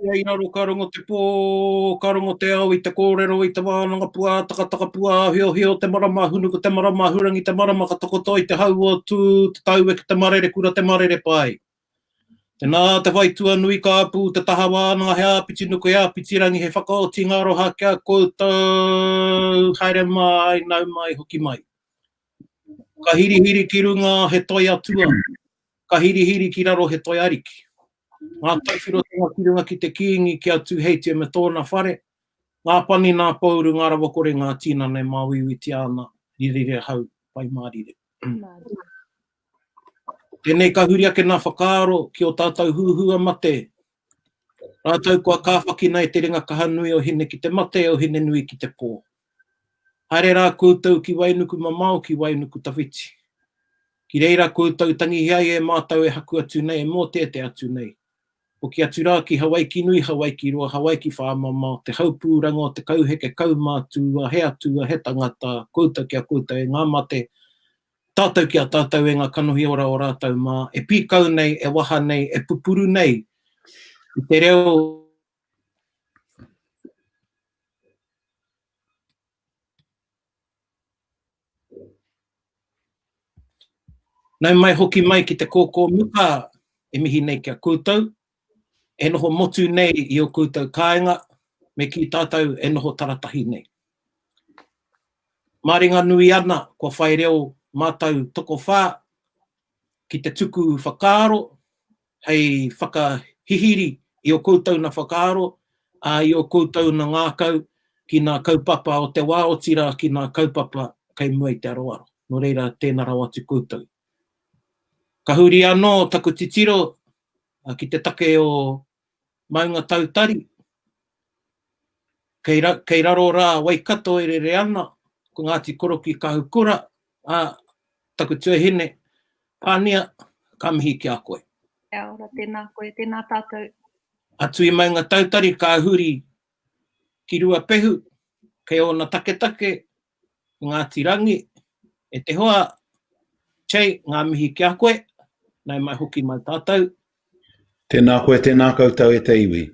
ia i raro ka rongo te pō, ka rongo te au, i te kōrero, i te wānanga pua, takataka pua, hio hio, te marama hunu, ko te marama hurangi, te marama katokoto, i te haua tū, te tau e ki te marere, kura te marere pai. Tēnā te waitua nui ka apu, te taha wānanga he āpiti nuku he āpiti rangi, he whakaoti ngaroha kia koutou, haere mai, nau mai, hoki mai. Ka hiri ki runga he toi atua, ka hiri ki raro he toi ariki. Ngā tauwhirotonga ki runga ki te kiingi ki atu heitia me tōna whare, ngā pani ngā pauru, ngā rawakore, ngā tīna nei mā wiwi ti ana, ririre hau, pai mārire. Tēnei ka huri ake nā whakaaro ki o tātou huhua mate. Rātou kua kāwhaki nei te ringa kahanui o hine ki te mate, o hine nui ki te pō. Haere rā koutou ki wainuku mamau, ki wainuku tawhiti. Ki reira koutou tangi hiai e mātou e haku atu nei, e mō te atu nei. O ki atu rā ki Hawaii ki nui, Hawaii ki roa, Hawaii ki whaamama, te haupūranga, te kauheke, kaumātua, he atua, he tangata, koutou kia koutou e ngā mate, tātou kia tātou e ngā kanohi ora o rātou mā, e pīkau nei, e waha nei, e pupuru nei, i te reo nau mai hoki mai ki te Kōkōmuka, e mihi nei kia koutou, e noho motu nei i o koutou kāinga, me ki tātou e noho taratahi nei. Māringa nui ana, kua whai reo mātou toko whā, ki te tuku whakaaro, hei whakahihiri i o koutou na whakaaro, i o koutou na ngākau, ki nā kaupapa o te wā o tira, ki nā kaupapa kei mua i te aroaro. No reira, tēnā rau atu koutou. Ka huri anō, taku titiro, ki te take o maunga tautari. Kei raro rā waikato e rere ana, ko Ngāti Koroki ka hukura, taku tuahine, Pānia, ka mihi ki a koe. Kia ora, tēnā koe, tēnā tātou. Atu i maunga tautari, ka huri ki rua pehu, kei ona take, Ngāti Rangi, e te hoa, Chei, ngā mihi ki a koe, nei mai hoki mai tātou. Tēnā koe, tēnā koutou e te iwi.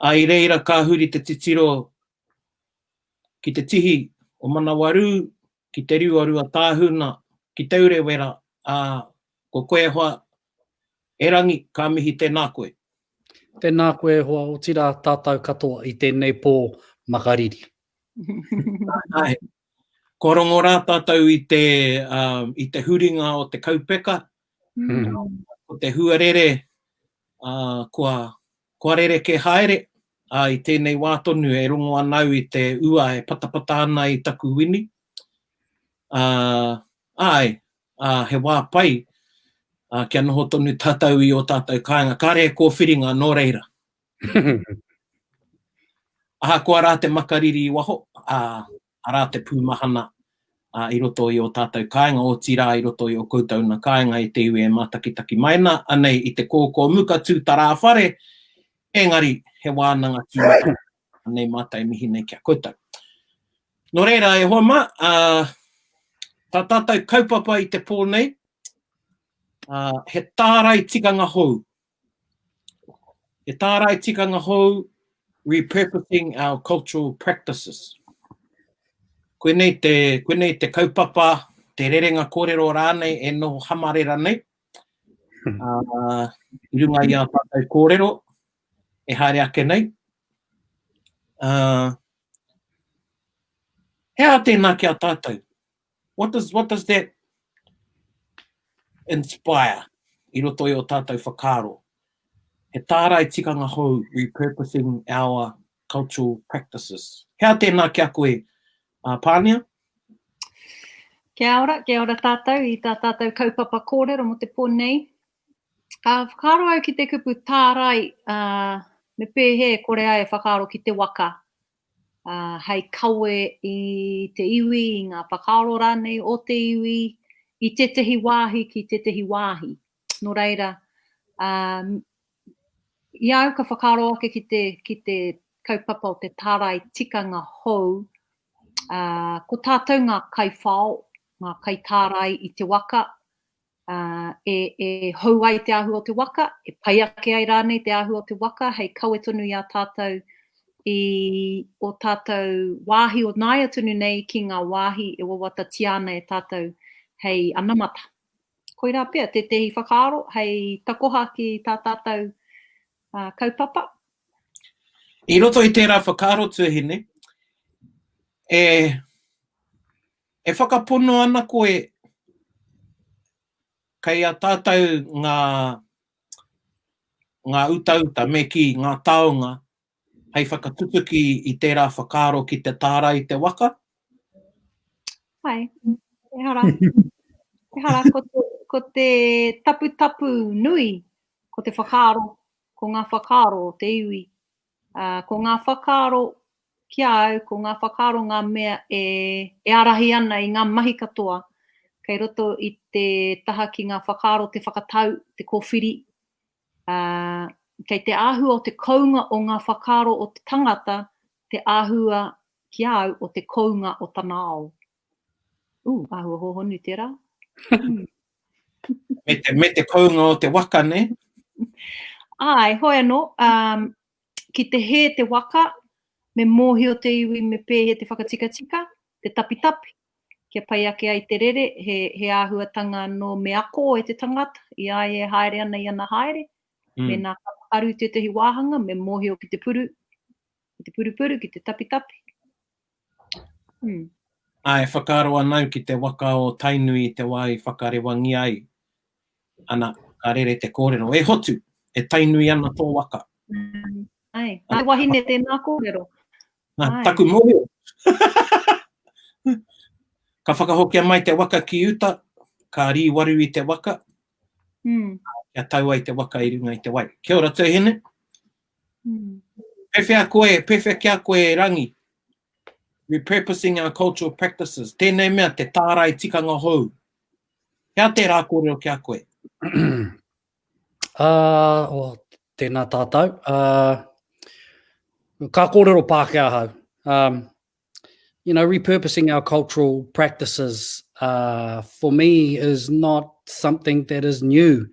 I reira ka huri te titiro ki te tihi o Manawaru, ki te riuarua tāhuna, ki te urewera, ko koe hoa, e rangi, ka mihi tēnā koe. Tēnā koe hoa o tira tātou katoa i tēnei pō makariri. Ai, ko rongo rā tātou i te huringa o te kaupeka, o te huarere, kua rere ke haere, i tēnei wātonu e rongo anau i te ua e patapata ana i taku wini. He wā pai, kia noho tonu tātou i o tātou kāinga, kāre ko whiringa nō reira. Aha kua rā te makariri i waho, a rā te pūmahana i roto i o tātou kāinga, o tira i roto i o koutou na kāinga i te iwi e mātakitaki maina, anei i te Kōkōmuka tū tarā whare, engari he wānanga tū, anei mātai mihi nei kia koutou. Nō reira e hoa mā, tā tātou kaupapa i te pō nei, he Tārai tikanga hou. He Tārai tikanga hou, repurposing our cultural practices. Koe nei te kaupapa, te rerenga kōrero rānei e noho hamarera nei. I runga i a tātou kōrero, e haere ake nei. Hea tēnā ki a tātou? What does that inspire i roto i o tātou whakaaro? He Tārai tikanga hou, repurposing our cultural practices. Hea tēnā ki a koe, Pānia? Kia ora tātou, i tā tātou kaupapa kōrero mo te pō nei. Whakaaro au ki te kupu Tārai, me pēhe kore ai whakaaro ki te waka. Hei kaue i te iwi, i ngā whakaaro rānei o te iwi, i tetehi wāhi ki tetehi wāhi. Nō reira, i au ka whakaaro ake ki te kaupapa o te Tārai tikanga hou, ko tātou ngā kai whao, ngā kai tārai i te waka, e hau ai te ahu o te waka, e pai ake ai rānei te ahu o te waka, hei kaue tonu i a tātou o tātou wāhi o nāia tonu nei ki ngā wāhi e wawata tiana e tātou hei anamata. Koira pia, te tehi whakaaro, hei takoha ki tā tātou kaupapa. I roto i tērā whakaaro tuahine, e whakapono ana koe kei a tātou ngā utauta me ki ngā taonga, hei whakatutuki i tērā whakaaro ki te tārai te waka? Hai, e hara. E hara, ko te tapu nui, ko te whakaaro, ko ngā whakaaro o te iwi. Ko ngā whakaaro ki au, ko ngā whakaaro ngā mea e arahi ana i ngā mahi katoa. Kei roto i te taha ki ngā whakaaro, te whakatau, te kōwhiri. Kei te āhua o te kounga o ngā whakaaro o te tangata, te āhua ki au o te kounga o tana ao. Āhua hohonu tērā. Me te kounga o te waka, ne? Ai, hoi anō, ki te he te waka, me mōhi o te iwi, me pēhe te whakatika-tika, te tapi-tapi. Kia pai ake ai te rere, he āhuatanga no me ako e te tangata, i ai e haere ana i ana haere. Me nā karu te tehi wāhanga, me mōhi o ki te puru, ki te tapi-tapi. Ai, whakaaro anau ki te waka o tainui te wai whakarewangi ai. Ana, ka rere te kōrero. E hotu, e tainui ana tō waka. Ai, ai wahine tēnā kōrero. Taku mōhio. Ka whakahokia mai te waka ki uta, ka rīwaru i te waka. Kia tau ai te waka i runga i te wai. Kia ora tūhine. Pewhia kia koe rangi. Repurposing our cultural practices. Tēnei mea te tārai tikanga hou. Kia tērā kōrero kia koe? Tēnā tātou. Ka kōrero Pākehā hau. Repurposing our cultural practices for me is not something that is new.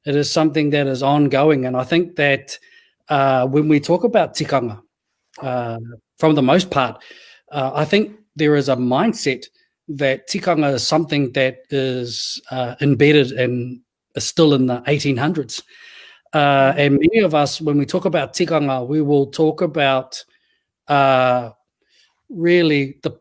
It is something that is ongoing. And I think that when we talk about tikanga, from the most part, I think there is a mindset that tikanga is something that is embedded and is still in the 1800s. And many of us, when we talk about tikanga, we will talk about really the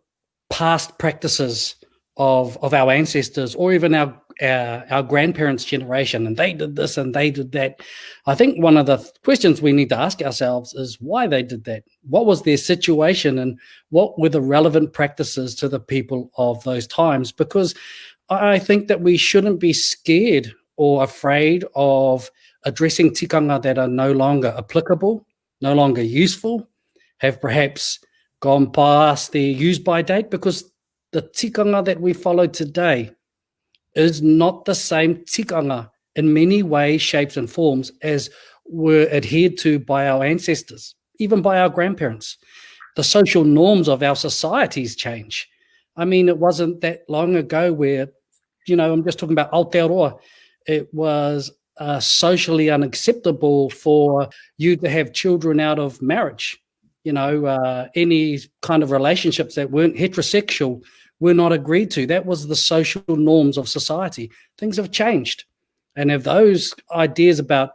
past practices of our ancestors, or even our grandparents' generation, and they did this and they did that. I think one of the questions we need to ask ourselves is why they did that. What was their situation and what were the relevant practices to the people of those times? Because I think that we shouldn't be scared or afraid of addressing tikanga that are no longer applicable, no longer useful, have perhaps gone past their use-by date, because the tikanga that we follow today is not the same tikanga in many ways, shapes and forms as were adhered to by our ancestors, even by our grandparents. The social norms of our societies change. I mean, it wasn't that long ago where, I'm just talking about Aotearoa, it was socially unacceptable for you to have children out of marriage. Any kind of relationships that weren't heterosexual were not agreed to. That was the social norms of society. Things have changed. And if those ideas about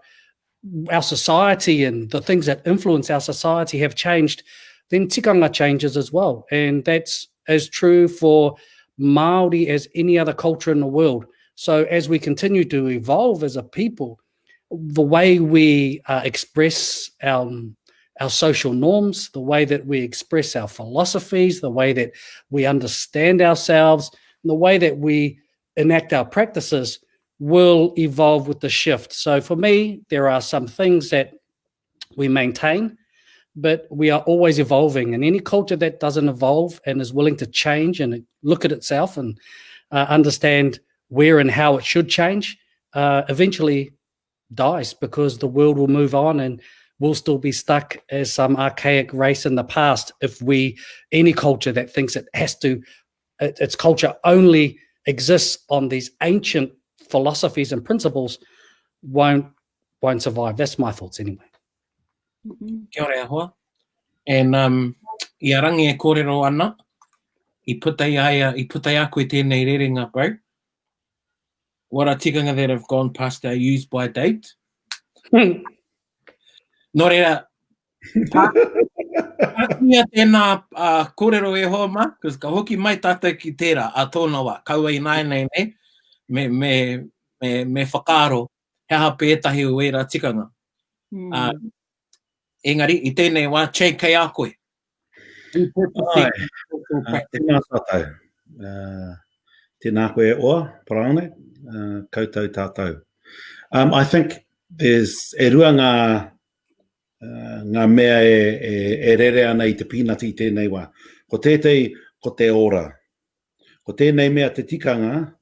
our society and the things that influence our society have changed, then tikanga changes as well. And that's as true for Māori as any other culture in the world. So as we continue to evolve as a people, the way we express our social norms, the way that we express our philosophies, the way that we understand ourselves, and the way that we enact our practices will evolve with the shift. So for me, there are some things that we maintain, but we are always evolving. And any culture that doesn't evolve and is willing to change and look at itself and understand where and how it should change, eventually dies, because the world will move on and we'll still be stuck as some archaic race in the past if any culture that thinks its culture only exists on these ancient philosophies and principles won't survive. That's my thoughts anyway. Kia ora e hoa. And I arangi e kōrero ana, I putai a koe tēnei rerenga bro. What are tikanga that have gone past their use by date? Nō reira, Pānia tēnā kōrero e hoa ma, because ka hoki mai tātou ki tērā, a tōna wā, kaua I nai nei me whakaaro, he hape etahi o era tikanga. Engari, I tēnei wā, chei kei a koe. Tēnā tātou. Tēnā koe e oa, Paraone, koutou tātou. I think there's e rua ngā mea e rere ana I te pīnati I tēnei wā. Ko tētei, ko te ora. Ko tēnei mea te tikanga,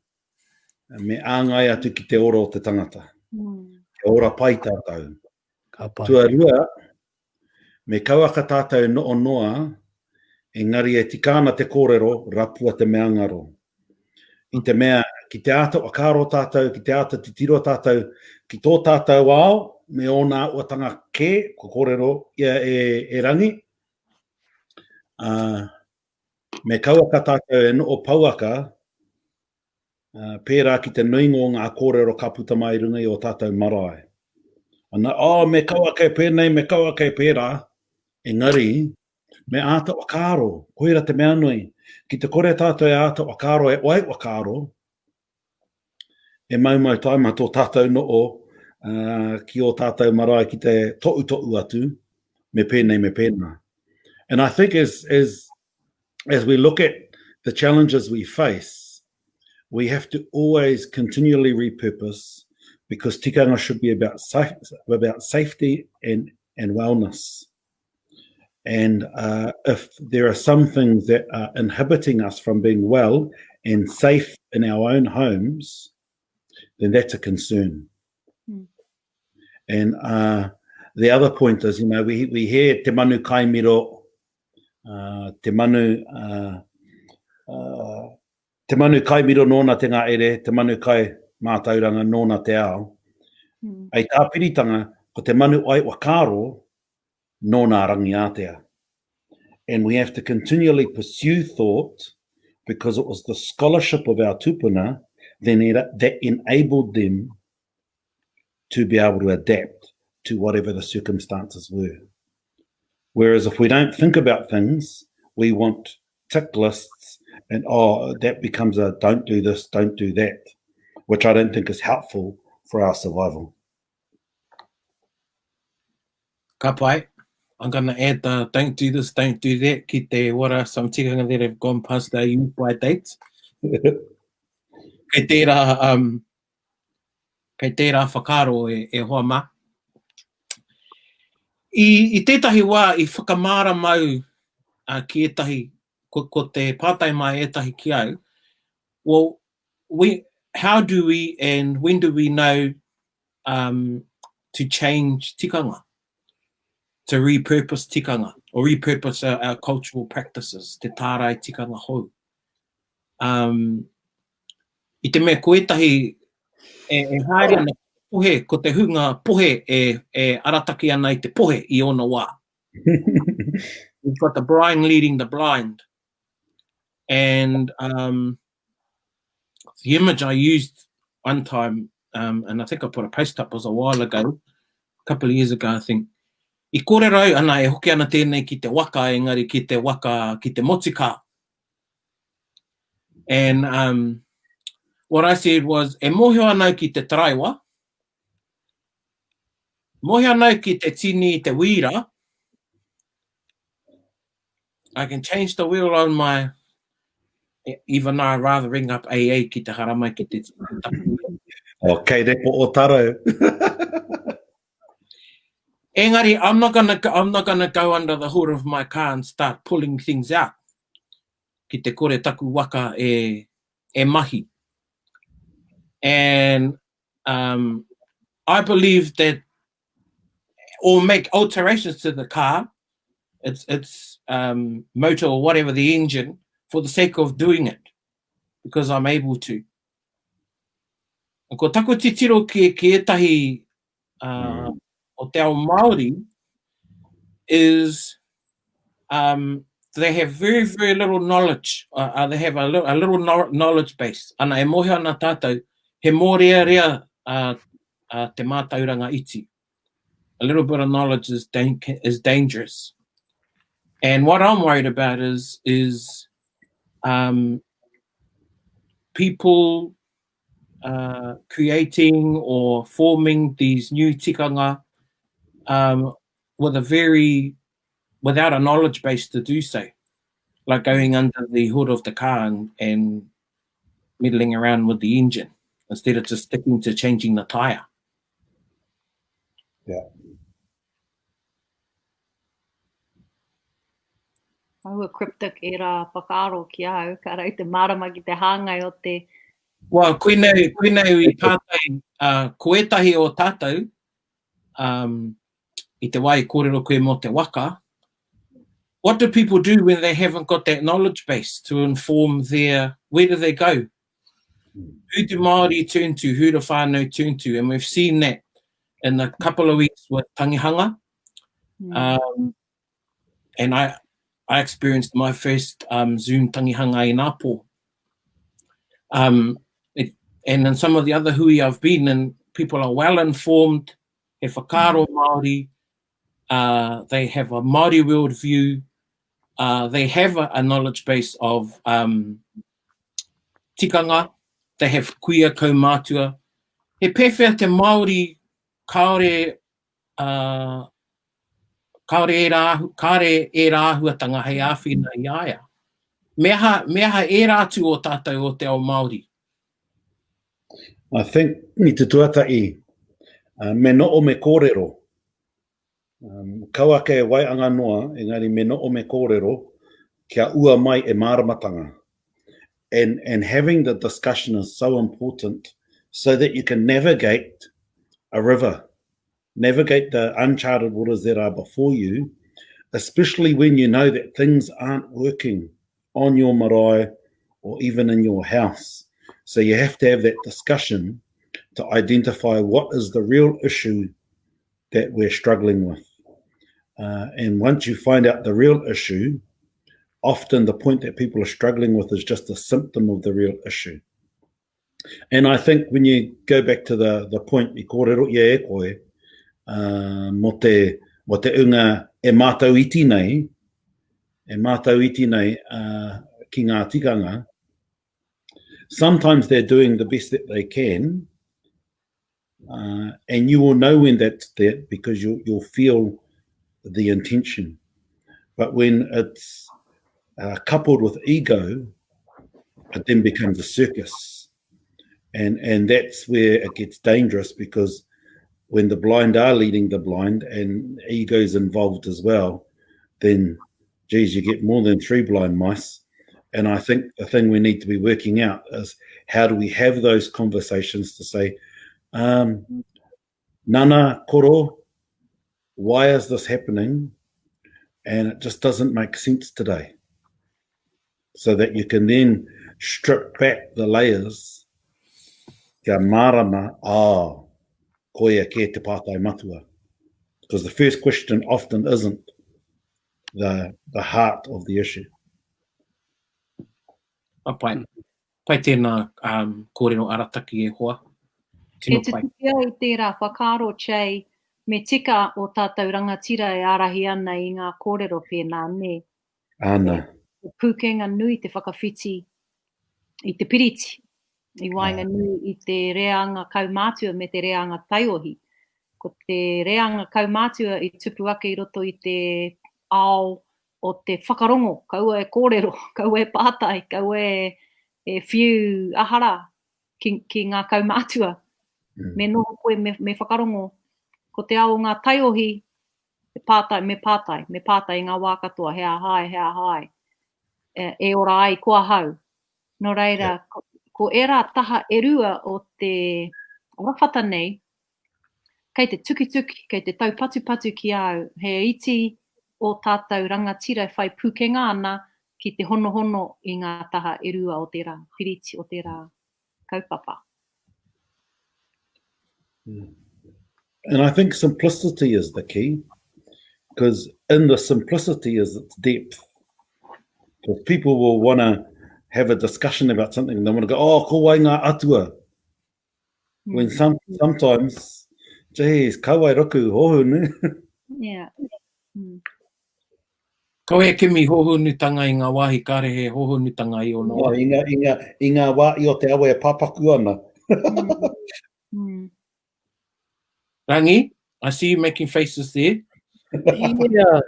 me āngai atu ki te ora o te tangata. Te ora pai tātou. Tua rua, me kauaka tātou no noa, engari e tikana te kōrero, rapua te mea ngaro. I te mea, ki te ata o kāro tātou, ki te ata te tiro tātou, ki tō tātou ao, me ona uatanga ke, ko kōrero ia e rangi. Me kauaka tātou e no o pauaka, pērā ki te nuingo ngā kōrero ka puta mai runga I o tātou marae. Ana, me kauaka e pēnei, me kauaka e pērā, engari, me ata o kāro, koira te mea nui. Ki te kore tātou e ata o kāro, e oai o kāro, e maumau taima tō tātou no o, ki o tātou marae ki te to'u atu, me pēnei. And I think as we look at the challenges we face, we have to always continually repurpose, because tikanga should be about safety and wellness. And if there are some things that are inhibiting us from being well and safe in our own homes, then that's a concern. And the other point is, we hear te manu kaimiro, te manu kaimiro nōna te ngā ere, te manu kai mātauranga nōna te ao. Ai tā piritanga, ko te manu ai wakaro, nōna rangi atea. And we have to continually pursue thought, because it was the scholarship of our tupuna that enabled them to be able to adapt to whatever the circumstances were. Whereas if we don't think about things, we want tick lists, and that becomes a don't do this, don't do that, which I don't think is helpful for our survival. Ka pai. I'm going to add the don't do this, don't do that, ki te what are some tikanga that have gone past their use by dates. Kei tērā whakaro e hoa ma. I tētahi wā, I whakamara mau ki etahi, ko te pātai mai etahi ki au, well, how do we and when do we know to change tikanga? To repurpose tikanga, or repurpose our cultural practices, te tārai tikanga hou. I te mea koetahi e haere ana pohe, ko te hunga pohe e arataki ana I te pohe I ona wā. We've got the blind leading the blind. And the image I used one time, and I think I put a post up was a while ago, a couple of years ago, I think, I kōrero ana e hoki ana tēnei ki te waka, engari ki te waka, ki te motika. And what I said was, e mohio anau ki te taraiwa, mohio anau ki te tini te wira, I can change the wheel on my, even though I'd rather ring up AA ki te haramai ki te tini. Okay, repo o taro. Engari, I'm not gonna go under the hood of my car and start pulling things out. Ki te kore taku waka e mahi. And I believe that, or make alterations to the car, its motor or whatever the engine, for the sake of doing it, because I'm able to. Ko taku titiro ki etahi o te ao Māori is they have very, very little knowledge. They have a little knowledge base. Ana e mohe ana tātou, he mō rea te mātauranga iti. A little bit of knowledge is dangerous. And what I'm worried about is people creating or forming these new tikanga without a knowledge base to do so, like going under the hood of the car and meddling around with the engine instead of just sticking to changing the tyre. Yeah. Aua cryptic e rā whakaaro ki au, ka rau te marama ki te hāngai o te... Well, koinei I tātai, ko etahi o tātou, I te wai kōrero koe mō te waka, what do people do when they haven't got that knowledge base to inform where do they go? Who do Māori turn to? Who do whānau turn to? And we've seen that in a couple of weeks with tangihanga. And I experienced my first Zoom tangihanga in Apo. And in some of the other hui I've been in, people are well informed, he whakaaro Māori, they have a Māori worldview, they have a knowledge base of tikanga, they have kuia kaumātua. He pewhia te Māori kaore e rāhuatanga hei āwhina I aia. Mea e rātu o tātou o te ao Māori? I think ni te tuatai, me no o me kōrero. Kaua ke waianga noa, engari me no o me kōrero, kia ua mai e māramatanga. And having the discussion is so important so that you can navigate a river, navigate the uncharted waters that are before you, especially when you know that things aren't working on your marae or even in your house. So you have to have that discussion to identify what is the real issue that we're struggling with. And once you find out the real issue, often the point that people are struggling with is just a symptom of the real issue. And I think when you go back to the point, I kōrero ia e koe, mo te unga e mātau iti nei, ki ngā tikanga, sometimes they're doing the best that they can, and you will know when that's there because you'll feel the intention. But when it's coupled with ego, it then becomes a circus. And that's where it gets dangerous, because when the blind are leading the blind and ego's involved as well, then, geez, you get more than 3 blind mice. And I think the thing we need to be working out is how do we have those conversations to say, Nana, koro, why is this happening? And it just doesn't make sense today. So that you can then strip back the layers. Kia marama, koia ke te pātai matua. Because the first question often isn't the heart of the issue. Pai tēnā kōrero arataki e hoa. E te tukia I tērā whakaaro chei, me tika o tātou rangatira e arahi ana I ngā kōrero pēnā, ne? Ana. Pūkenga nui te whakawhiti I te piriti, I wainga nui I te reanga kaumātua me te reanga taiohi. Ko te reanga kaumātua I tupu ake I roto I te ao o te whakarongo, kaua e kōrero, kaua e pātai, kaua e whiu ahara ki ngā kaumātua. Me noho koe me whakarongo, ko te ao ngā taiohi, me pātai I ngā wākatoa, hea hai, e ora ai kua hau. No reira, ko era taha erua o te rawhata nei, kei te tuki, kei te taupatu ki au, he iti o tātou rangatira whai pūkenga ana ki te hono I ngā taha erua o tērā piriti, o tērā kaupapa. And I think simplicity is the key, because in the simplicity is its depth. Because people will want to have a discussion about something, and they want to go, oh, ko wai ngā atua. When sometimes, geez, kawai roku hohu ne? Yeah. Kau he kimi hohunutanga i ngā wāhi karehe hohunutanga i o noa. I ngā wā i o te awa e pāpaku ana. Rangi, I see you making faces there. Yeah.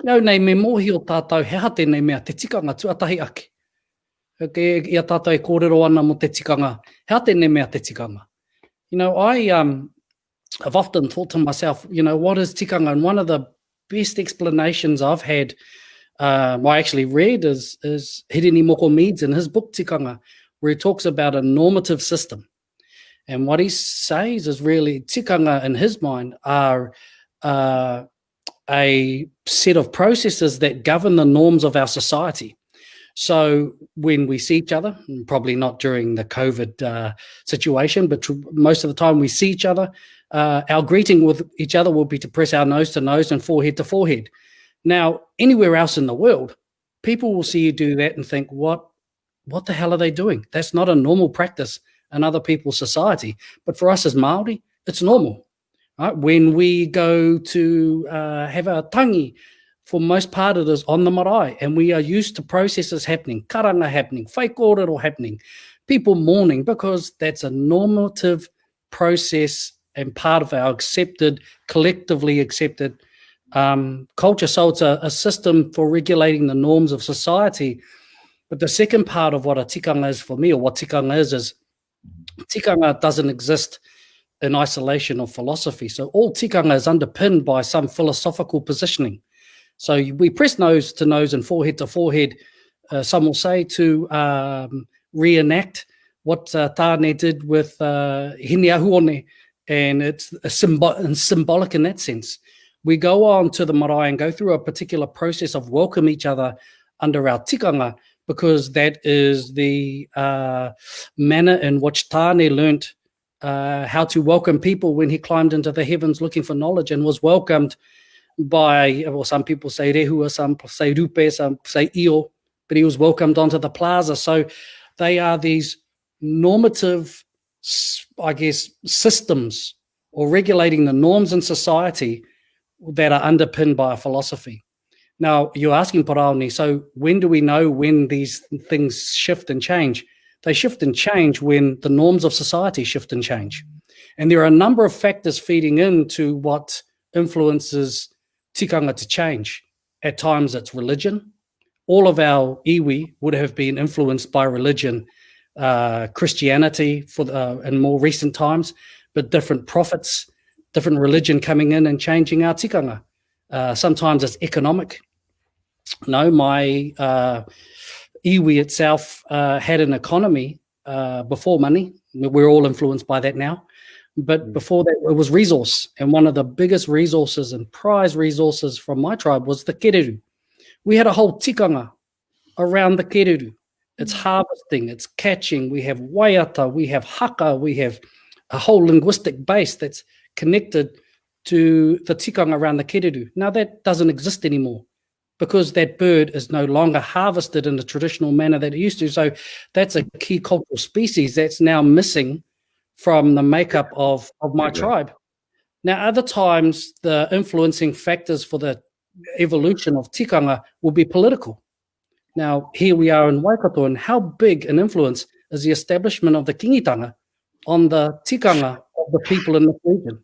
Nau nei me mohi o tātou, he ha tēnei mea te tikanga tuatahi ake. Ia tātou e kōrero ana mo te tikanga. He ha tēnei mea te tikanga. You know, I've often thought to myself, you know, what is tikanga? And one of the best explanations I've had, I actually read is Hirini Moko Meads in his book Tikanga, where he talks about a normative system. And what he says is really tikanga in his mind are a set of processes that govern the norms of our society. So when we see each other, probably not during the COVID situation, but most of the time we see each other, our greeting with each other will be to press our nose to nose and forehead to forehead. Now, anywhere else in the world, people will see you do that and think, what the hell are they doing? That's not a normal practice in other people's society. But for us as Māori, it's normal. Right? When we go to have a tangi, for most part it is on the marae, and we are used to processes happening, karanga happening, whai kōrero happening, people mourning, because that's a normative process and part of our collectively accepted culture. So it's a system for regulating the norms of society. But the second part of what a tikanga is for me, or what tikanga is tikanga doesn't exist in isolation of philosophy. So all tikanga is underpinned by some philosophical positioning. So we press nose to nose and forehead to forehead, some will say, to reenact what Tāne did with Hine Ahuone, and it's symbolic in that sense. We go on to the marae and go through a particular process of welcome each other under our tikanga, because that is the manner in which Tāne learnt how to welcome people when he climbed into the heavens looking for knowledge, and was welcomed by, well, some people say rehua, some say rupe, some say io, but he was welcomed onto the plaza. So they are these normative, I guess, systems or regulating the norms in society that are underpinned by a philosophy. Now, you're asking Paraone, so when do we know when these things shift and change? They shift and change when the norms of society shift and change. And there are a number of factors feeding into what influences tikanga to change. At times it's religion. All of our iwi would have been influenced by religion, Christianity in more recent times, but different prophets, different religion coming in and changing our tikanga. Sometimes it's economic. No, my iwi itself had an economy before money. We're all influenced by that now. But before that, it was resource. And one of the biggest resources and prize resources from my tribe was the kereru. We had a whole tikanga around the kereru. It's harvesting, it's catching. We have waiata, we have haka, we have a whole linguistic base that's connected to the tikanga around the kereru. Now that doesn't exist anymore, because that bird is no longer harvested in the traditional manner that it used to. So that's a key cultural species that's now missing from the makeup of my tribe. Now, other times, the influencing factors for the evolution of tikanga will be political. Now, here we are in Waikato, and how big an influence is the establishment of the kingitanga on the tikanga of the people in the region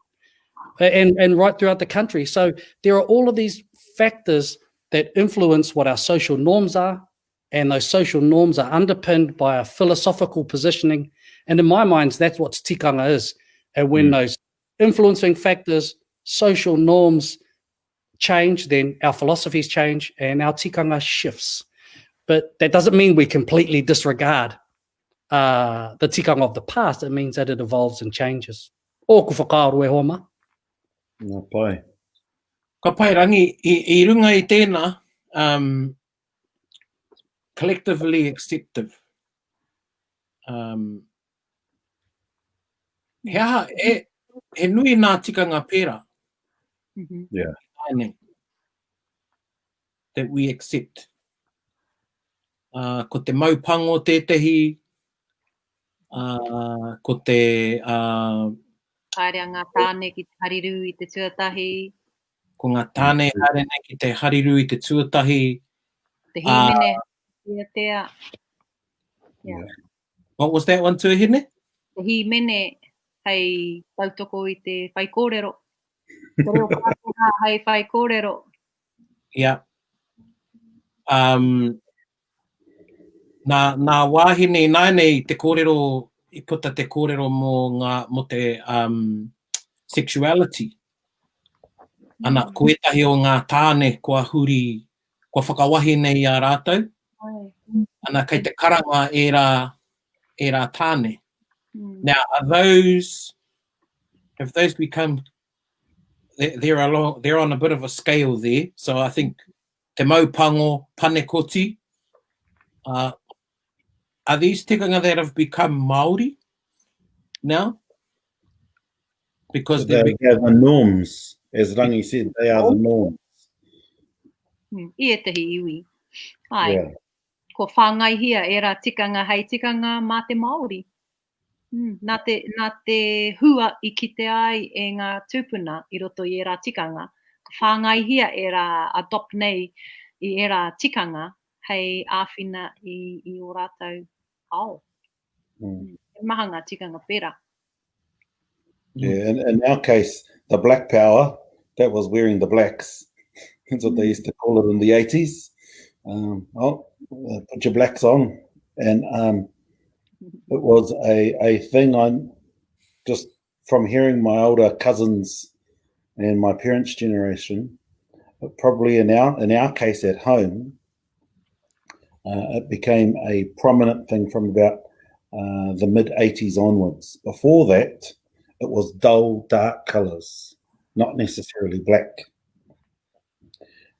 and right throughout the country. So there are all of these factors that influence what our social norms are, and those social norms are underpinned by a philosophical positioning. And in my mind, that's what tikanga is. And when those influencing factors, social norms change, then our philosophies change and our tikanga shifts. But that doesn't mean we completely disregard the tikanga of the past. It means that it evolves and changes. O ku whakaaro e hoa ma. Ngā pai. Ka pai rangi, i runga i tēnā, collectively acceptive. He nui nā tikanga pērā. Yeah. That we accept. Ko te maupango tētahi, ko te... Haere ngā tāne ki te hariru I te tuatahi. Ko ngā tāne haere nei ki te hariru I te tuatahi. Te himene, tea. Yeah. What was that one, Tuahine? Te himene, hei tautoko I te whai kōrero. Te reo pātera hei whai kōrero. Yeah. Nā wāhine nānei te kōrero, I puta te kōrero mo te sexuality. Ana, koetahi o ngā tāne kua huri, kua whakawahi nei a rātou. Ana, kei te karanga e rā tāne. Now, have those become, they're on a bit of a scale there. So I think te maupango, panekoti, are these tikanga that have become Māori now? Because they are the norms, as Rangi said, they are the norms. I e tehi iwi. Ai, yeah. Ko whāngai hia e rā tikanga hei tikanga mā te Māori. Nā te hua I kite ai e ngā tūpuna I roto I e rā tikanga. Ko whāngai hia e rā adopt nei I e rā tikanga hei āwhina I o rātou ao. E maha ngā tikanga pērā. Yeah, and in our case, the black power, that was wearing the blacks. That's what they used to call it in the 80s. Put your blacks on. And it was a thing I'm just from hearing my older cousins and my parents' generation, but probably in our case at home, it became a prominent thing from about the mid-80s onwards. Before that, it was dull, dark colours, not necessarily black.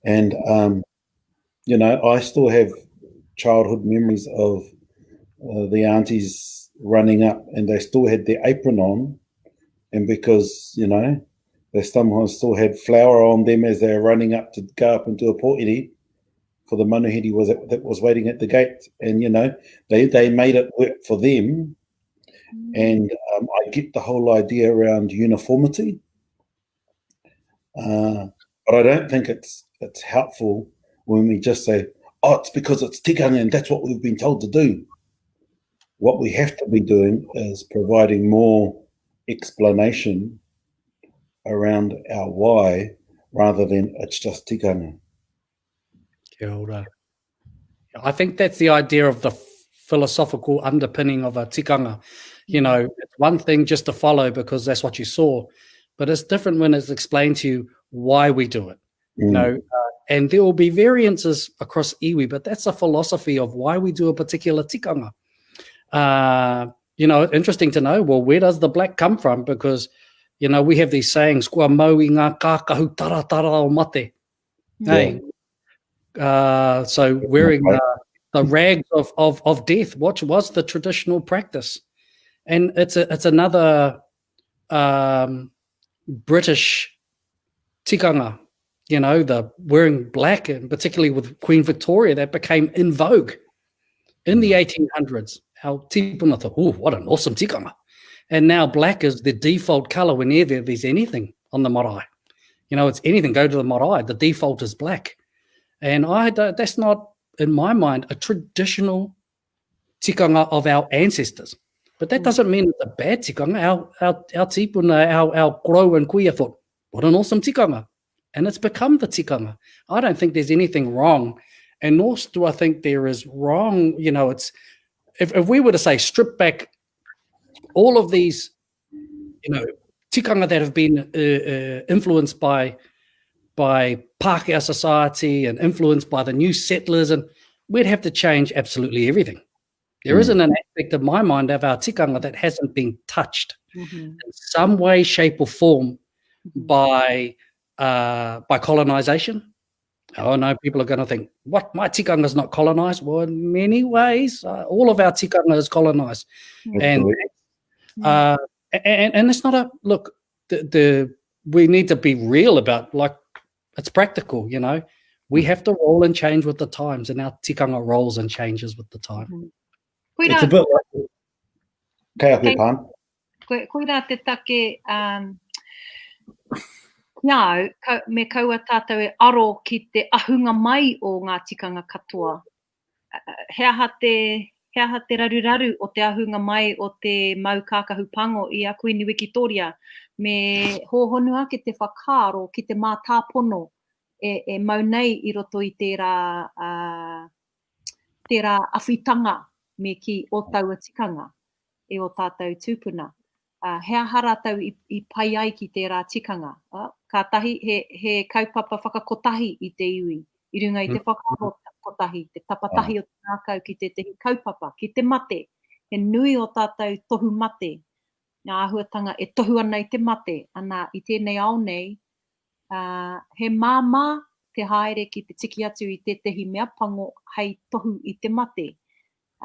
And, you know, I still have childhood memories of the aunties running up and they still had their apron on. And because, you know, they somehow still had flour on them as they were running up to go up and do a pōiri for the manuhiri that was waiting at the gate. And, you know, they made it work for them. And I get the whole idea around uniformity. But I don't think it's helpful when we just say, oh, it's because it's tikanga and that's what we've been told to do. What we have to be doing is providing more explanation around our why rather than it's just tikanga. Kia ora. I think that's the idea of the philosophical underpinning of a tikanga. You know, it's one thing just to follow because that's what you saw, but it's different when it's explained to you why we do it. You know, and there will be variances across iwi, but that's a philosophy of why we do a particular tikanga. You know, interesting to know, well, where does the black come from? Because, you know, we have these sayings, kua mau I ngā kākahu tara tara o mate. Hey, so wearing the rags of death, what was the traditional practice? And it's another British tikanga, you know, the wearing black, and particularly with Queen Victoria, that became in vogue in the 1800s. Our tipuna thought, oh, what an awesome tikanga. And now black is the default colour whenever there's anything on the marae. You know, it's anything, go to the marae, the default is black. And that's not, in my mind, a traditional tikanga of our ancestors. But that doesn't mean it's a bad tikanga. Our tipuna, our koro and kuia thought, what an awesome tikanga. And it's become the tikanga. I don't think there's anything wrong. And nor do I think there is wrong, you know, it's, if we were to say strip back all of these, you know, tikanga that have been influenced by Pākehā society and influenced by the new settlers, and we'd have to change absolutely everything. There isn't an aspect of my mind of our tikanga that hasn't been touched in some way, shape or form by colonization. Oh no, people are going to think, what, my tikanga is not colonized? Well, in many ways, all of our tikanga is colonized. And And it's not look, we need to be real about, like, it's practical, you know. We have to roll and change with the times, and our tikanga rolls and changes with the time. It's a bit like... Kei aku pan. Koe rā te take, me kaua tātou e aro ki te ahunga mai o ngā tikanga katoa. He aha te raruraru o te ahunga mai o te mau kākahu pango i a koe ni Wikitoria, me hohonu ake te whakaaro ki te mātāpono e mau nei i roto i tērā awhitanga me ki o taua tikanga e o tātou tūpuna. He aha rātou i pai ai ki tērā tikanga. Ka tahi, he kaupapa whakakotahi i te iwi, i runga i te whakaaro kotahi, te tapatahi o te ngākau ki te tehi kaupapa, ki te mate. He nui o tātou tohu mate. Ngā āhuatanga e tohu ana i te mate. Ana i tēnei ao nei, he māmā te haere ki te tiki atu i te tehi mea pango hei tohu i te mate.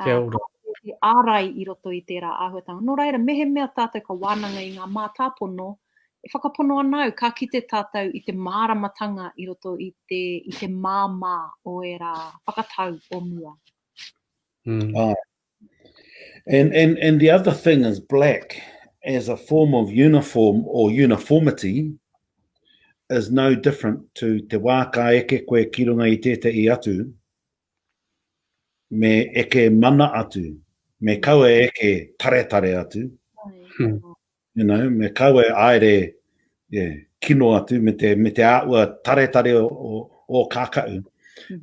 Kia ora. Te ārai i roto i tērā āhuatanga. Nō reira, mehe mea tātou ka wānanga i ngā mātāpono, e whakapono anau, ka kite tātou i te māramatanga i roto i te māmā o e rā whakatau o mua. And the other thing is black as a form of uniform or uniformity is no different to te wā ka eke koe ki runga i tētai atu, me eke mana atu, me kaua eke tare atu, you know, me kaua aere kino atu, me te aua tare o kākau.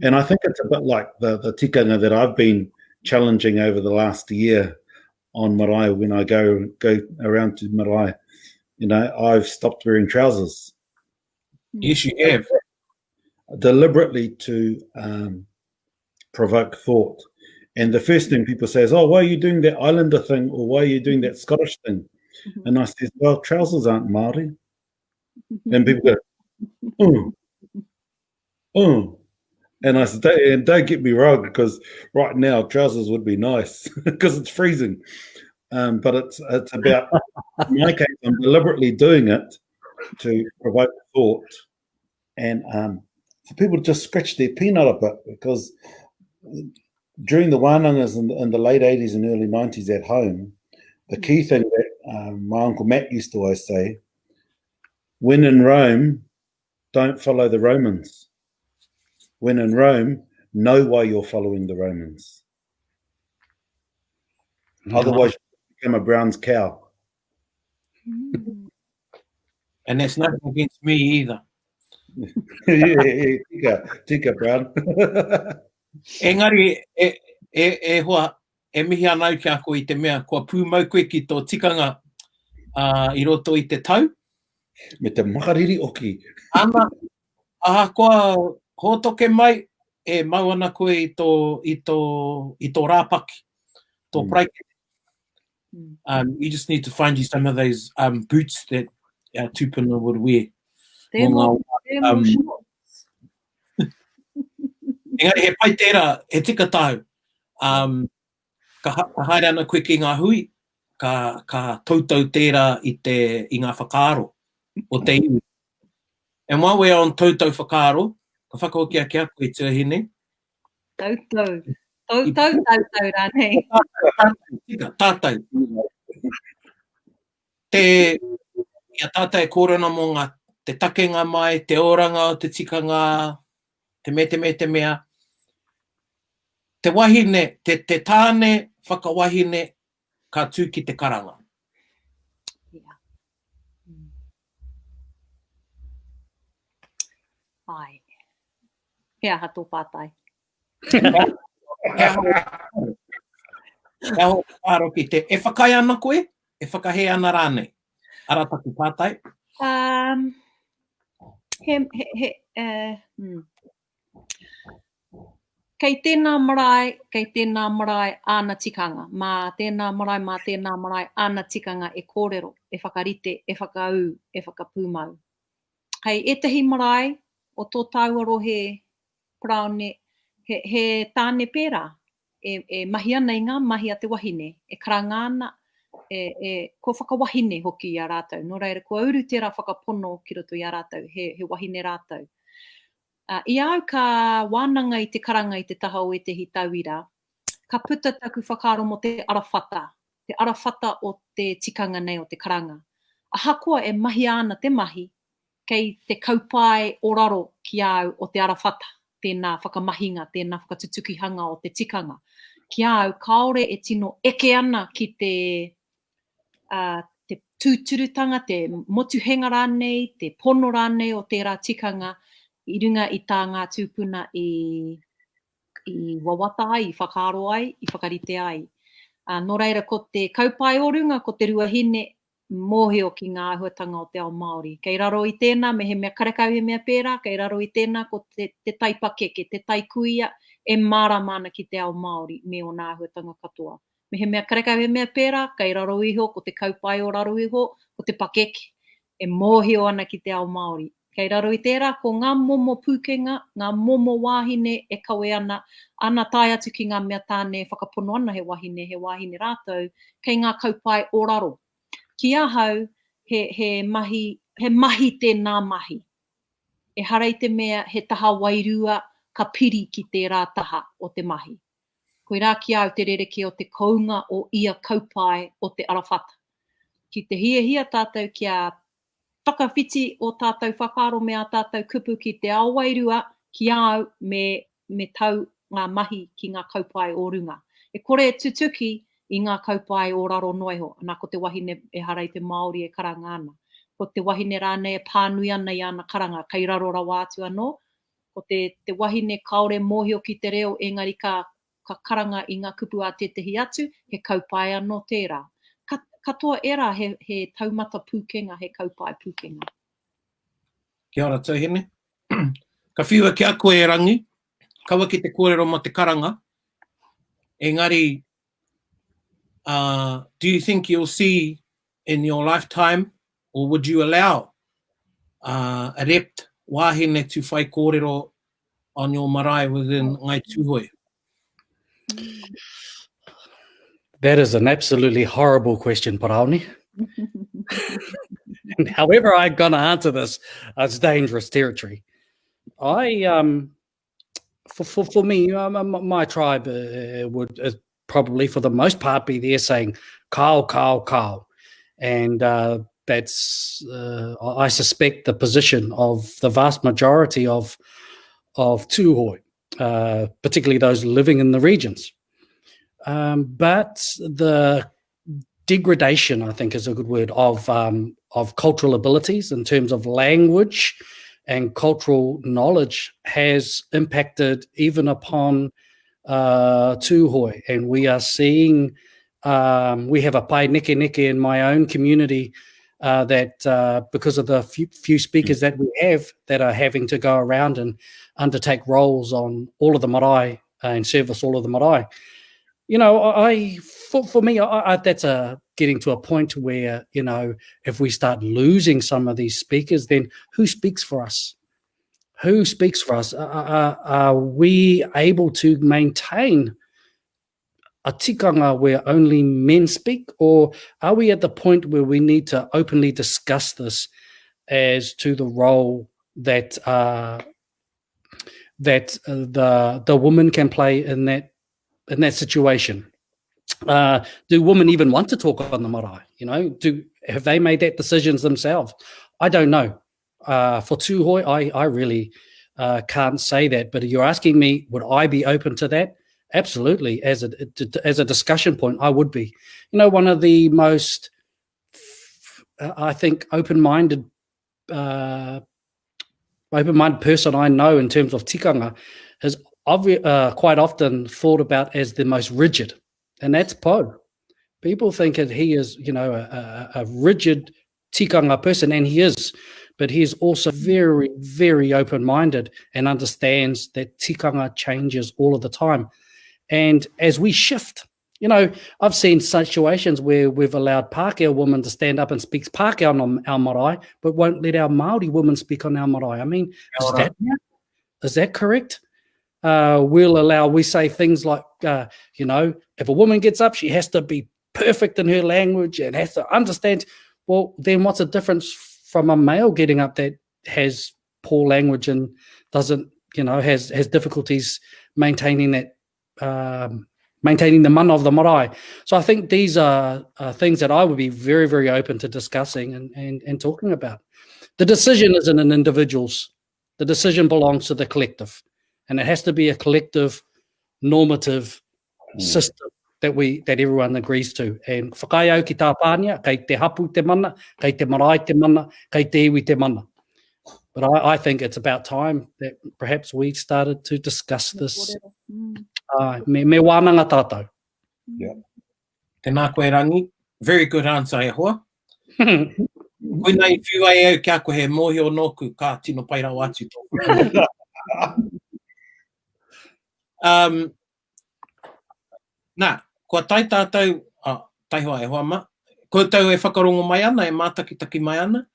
And I think it's a bit like the tikanga that I've been challenging over the last year on marae when I go around to marae. You know, I've stopped wearing trousers. Yes, you have. Deliberately to provoke thought. And the first thing people say is, oh, why are you doing that Islander thing, or why are you doing that Scottish thing? And I said, well, trousers aren't Māori. And people go, And I said, and don't get me wrong, because right now trousers would be nice because it's freezing. But it's about, in my case, I'm deliberately doing it to provoke thought and for people to just scratch their peanut a bit, because during the wānangas in the late 80s and early 90s at home, the key thing that my Uncle Matt used to always say, when in Rome, don't follow the Romans. When in Rome, know why you're following the Romans. Otherwise, you become a Brown's cow. And that's nothing against me either. Tika, Brown. Engari, hoa, e mihi anau ki a koe i te mea, kua pūmau koe ki tō tikanga i roto i te tau. Me te makariri oki. Ana, aha koa hotoke mai, e mau ana koe i tō rāpaki, tō praikete. You just need to find you some of those boots that our tūpuna would wear. Engari, he pai tērā, he tika tau. Ka haere ana koe ki ngā hui, ka tautau tērā i ngā whakaaro o te iwi. And while we're on tautau whakaaro, ka whakahoki ake a koe tuahine. Tautau rānei. Tātou. Ia tātou e kōrana mō ngā te takenga mai, te oranga o te tikanga, te mea. Te wahine, te tāne whakawahine ka tū ki te karanga. Ai. He aha tō pātai. He aho kāro ki te, e whakai ana koe? E whakahe ana rānei? Arataku pātai? Kei tēnā marae āna tikanga. Mā tēnā marae āna tikanga e kōrero, e whakarite, e whakau, e whakapūmau. Hei etahi marae o tō tāuaro he Paraone, he tāne pērā, e mahi ana i ngā mahi a te wahine, e karanga ana, ko whakawahine hoki i a rātou. Nō reira, ko auru tērā whakapono ki roto i a rātou, he wahine rātou. I au ka wānanga i te karanga i te taha o e te hitauira, ka puta taku whakaaro mo te arawhata o te tikanga nei o te karanga. A hakoa e mahi ana te mahi, kei te kaupae o raro ki au o te arawhata, tēnā whakamahinga, tēnā whakatutukihanga o te tikanga. Ki au, kaore e tino eke ana ki te tūturutanga, te motuhenga rānei, te pono rānei o tērā tikanga, i runga i tā ngā tūpuna i wawata ai, i whakaaro ai, i whakarite ai. Nō reira, ko te kaupae o runga, ko te ruahine, mōheo ki ngā ahuatanga o te ao Māori. Kei raro i tēnā, me he mea karakau he mea pērā, kei raro i tēnā, ko te taipakeke, te taikuia, e māramana ki te ao Māori, me o ngā ahuatanga katoa. Me he mea karakau he mea pērā, kei raro iho, ko te kaupae o raro iho, ko te pakeke, e mōheo ana ki te ao Māori. Kei raro i tērā, ko ngā momo pūkenga, ngā momo wāhine e kawe ana tai atu ki ngā mea tāne whakapono ana he wāhine rātou, kei ngā kaupae o raro. Ki ahau, he mahi tēnā mahi. E harei te mea he taha wairua ka piri ki tērā taha o te mahi. Koe rā ki au te rereke o te kounga o ia kaupae o te arawhata. Ki te hia tātou kia whakawhiti o tātou whakaaro mea tātou kupu ki te ao wairua, ki au me tau ngā mahi ki ngā kaupae o runga. E kore tutuki i ngā kaupae o raro noiho, anā ko te wahine e harei te Māori e karanga ana. Ko te wahine rānei e pānui ana i ana karanga, kei raro rawa atu anō. Ko te wahine kaore mōhio ki te reo, engari ka karanga i ngā kupu a tetehi atu, he kaupae anō tērā. Katoa era he taumata pūkenga, he kaupae pūkenga. Kia ora tauhine. Ka whiua ki a koe e rangi, kaua ki te kōrero ma te karanga. Engari, do you think you'll see in your lifetime, or would you allow a rept wāhine to whai kōrero on your marae within ngai tūhoi? That is an absolutely horrible question, Paraone. However I'm going to answer this, it's dangerous territory. For me, my tribe would probably, for the most part, be there saying, kao. And that's, I suspect, the position of the vast majority of tūhoi, particularly those living in the regions. But the degradation, I think is a good word, of cultural abilities in terms of language and cultural knowledge has impacted even upon tūhoi. And we are seeing, we have a pai neke in my own community that because of the few speakers that we have that are having to go around and undertake roles on all of the marae and service all of the marae. You know, for me, that's getting to a point where, you know, if we start losing some of these speakers, then who speaks for us? Who speaks for us? Are we able to maintain a tikanga where only men speak, or are we at the point where we need to openly discuss this as to the role that the woman can play in that situation? Do women even want to talk on the marae? You know, have they made that decisions themselves? I don't know. For tūhoi, I really can't say that. But if you're asking me, would I be open to that? Absolutely. As a discussion point, I would be. You know, one of the most, I think, open-minded person I know in terms of tikanga is quite often thought about as the most rigid, and that's Po. People think that he is, you know, a rigid tikanga person, and he is, but he is also very, very open-minded and understands that tikanga changes all of the time. And as we shift, you know, I've seen situations where we've allowed Pākehā women to stand up and speak Pākehā on our marae, but won't let our Māori women speak on our marae. I mean, is that correct? We say things like, you know, if a woman gets up, she has to be perfect in her language and has to understand. Well, then what's the difference from a male getting up that has poor language and doesn't, has difficulties maintaining that, maintaining the mana of the marae. So I think these are things that I would be very, very open to discussing and talking about. The decision isn't an individual's. The decision belongs to the collective. And it has to be a collective, normative system that everyone agrees to. And whakaiau ki tā pānia, kei te hapu te mana, kei te marae te mana, kei te iwi te mana. But I think it's about time that perhaps we started to discuss this. Me wānanga tātou. Yeah. Tēnā koe Rangi. Very good answer e hoa. Koe nei whiu au kia koe he mōhio nōku ka tino paira wātu tō. Nā, kua tai tātou, tai hoa e hoa ma, koe tau e whakarongo mai ana, e mātakitaki mai ana.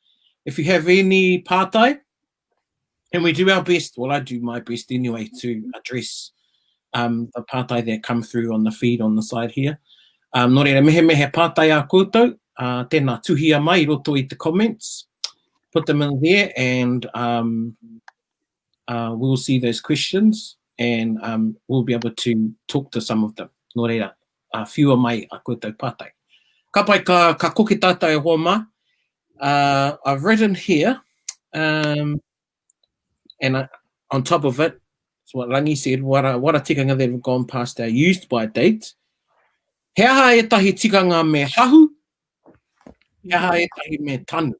If you have any pātai, and we do our best, well, I do my best anyway, to address the pātai that come through on the feed on the side here. Nō reira, mehe pātai a koutou, tēnā tuhia mai I roto I the comments. Put them in there and we'll see those questions and we'll be able to talk to some of them. Nō reira, whiua mai a koutou pātai. Ka pai ka koke tātou e hoa ma. I've written here, and on top of it, it's what Rangi said, what a tikanga that have gone past our used by date. He aha e tahi tikanga me hahu, he aha e tahi me tanu.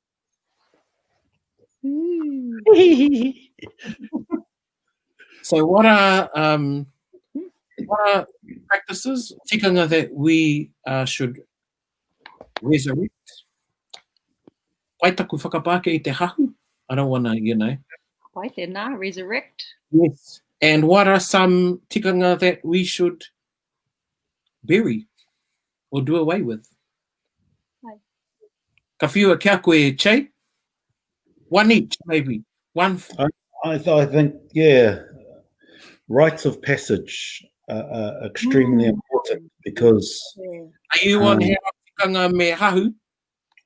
So what are practices, tikanga that we should resurrect? Pai taku whakapāke I te hahu. I don't want to, Pai tēnā, resurrect. Yes. And what are some tikanga that we should bury or do away with? Hai. Ka whiua kia koe, Che? One each, maybe. One. I think, yeah, rites of passage are extremely important because... Are you on here tikanga me hahu?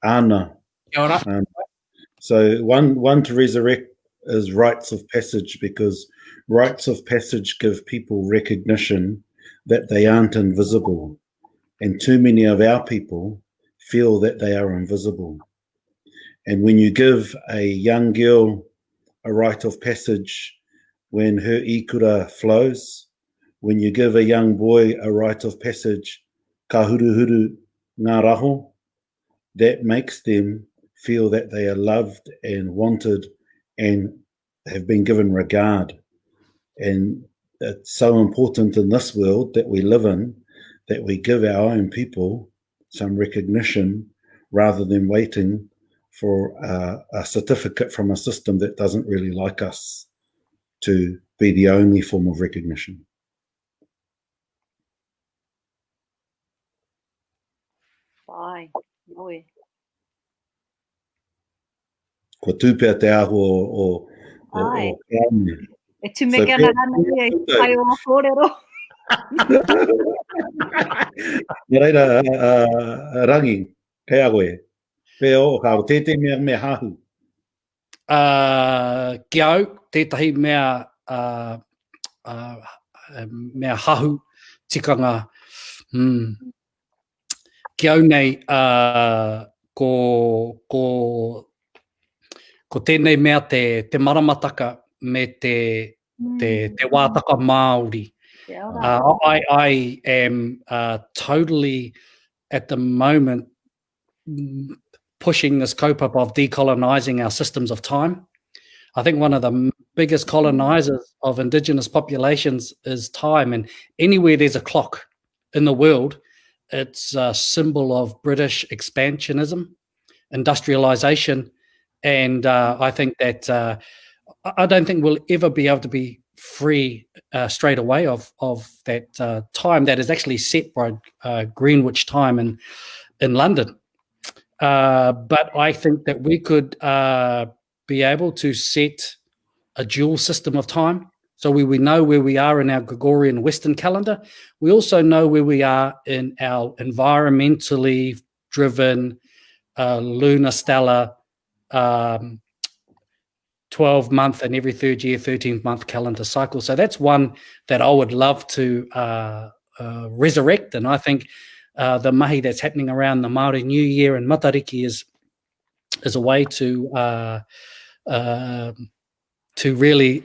Ana. Kia ora. So one to resurrect is rites of passage because rites of passage give people recognition that they aren't invisible. And too many of our people feel that they are invisible. And when you give a young girl a rite of passage, when her ikura flows, when you give a young boy a rite of passage, ka huru huru ngā raho, that makes them feel that they are loved and wanted and have been given regard. And it's so important in this world that we live in that we give our own people some recognition rather than waiting for a certificate from a system that doesn't really like us to be the only form of recognition. Pai, noe. Ko tūpea te aho o Paraone. E tu me kia na rana e kai o kōrero. Nā reira, Rangi, kei a koe. Pea o ka o tētai mea hahu. Ki au, tētahi mea hahu tikanga. Ki au nei, ko tēnei mea te maramataka me te wātaka Māori. I am totally, at the moment, pushing this cope-up of decolonizing our systems of time. I think one of the biggest colonizers of Indigenous populations is time. And anywhere there's a clock in the world, it's a symbol of British expansionism, industrialization. And I think that I don't think we'll ever be able to be free straight away of that time that is actually set by Greenwich time in London. But I think that we could be able to set a dual system of time So we know where we are in our Gregorian Western calendar. We also know where we are in our environmentally driven lunar stellar 12-month and every third year, 13th-month calendar cycle. So that's one that I would love to resurrect. And I think the mahi that's happening around the Māori New Year and Matariki is a way to really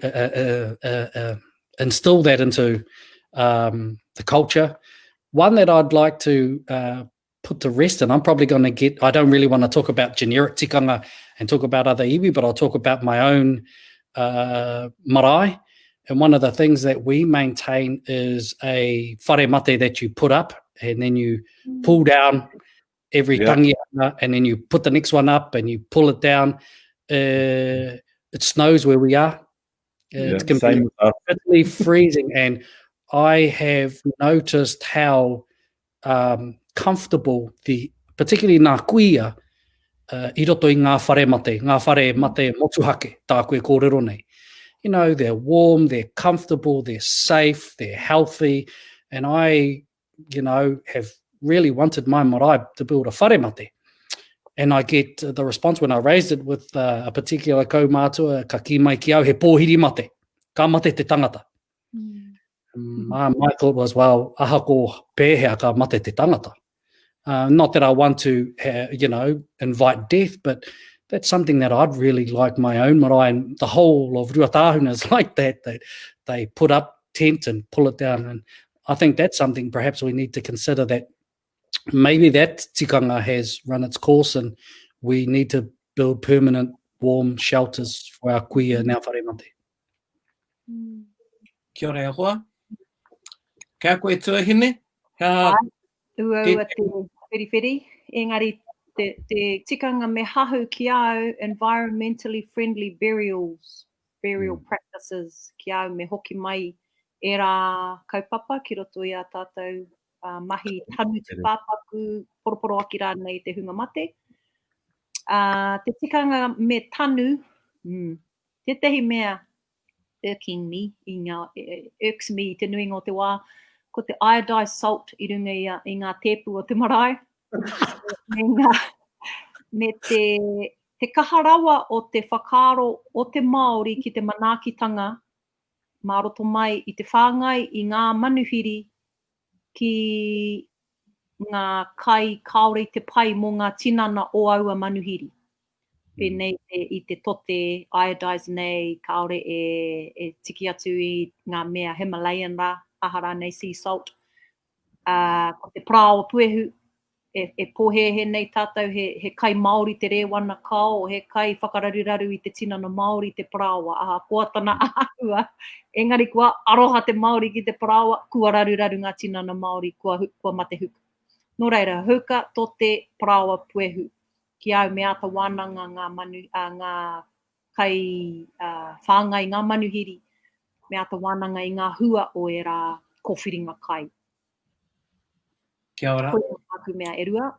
instill that into the culture. One that I'd like to put to rest, and I'm probably going to get, I don't really want to talk about generic tikanga and talk about other iwi, but I'll talk about my own marae. And one of the things that we maintain is a whare mate that you put up and then you pull down every tangianga, and then you put the next one up and you pull it down. It snows where we are. It's completely freezing. And I have noticed how comfortable particularly ngā kuia I roto I ngā whare mate motuhake, tā koe kōrero nei. You know, they're warm, they're comfortable, they're safe, they're healthy. And I, have really wanted my marae to build a whare mate. And I get the response when I raised it with a particular kaumātua, ka ki mai ki au, he pōhiri mate, ka mate te tangata. My thought was, well, aha ko pēhea ka mate te tangata. Not that I want to, invite death, but that's something that I'd really like my own marae, and the whole of Ruatahuna is like that. They put up tent and pull it down. And I think that's something perhaps we need to consider, that maybe that tikanga has run its course and we need to build permanent warm shelters for our kuia and our whare mate. Kia ora e hoa. Kia koe tuahine. Ua te whiri. Engari, te tikanga me hahu ki au, environmentally friendly burial practices ki au me hoki mai e rā kaupapa ki roto i a tātou mahi tanu te pāpaku, poroporo aki rā nei te hunga mate. Te tikanga me tanu, tētahi mea irking me, irks me, te nui ngō te wā, ko te iodized salt I runga I ngā tēpu o te marae. me te kaharawa o te whakaaro o te Māori ki te manaakitanga, mā roto mai I te whāngai I ngā manuhiri ki ngā kai kaore te pai mō ngā tinana o aua manuhiri. Pēnei I te tote iodized nei, kaore e tiki atu I ngā mea Himalayan rā, ahara nei sea salt. Ko te prāo puehu, e pōhehe nei tātou he kai Māori te rewana kao, o he kai whakararuraru I te tinana Māori te prāoa. Aha, kua tana ahua. Engari kua aroha te Māori ki te prāoa, kua raruraru ngā tinana Māori, kua mate huka. Nō reira, huka tō te prāoa puehu. Ki au me ata wānanga ngā kai whāngai ngā manuhiri, me ata wānanga I ngā hua o e rā kōwhiringa kai. Kia ora. Koe aku mea erua,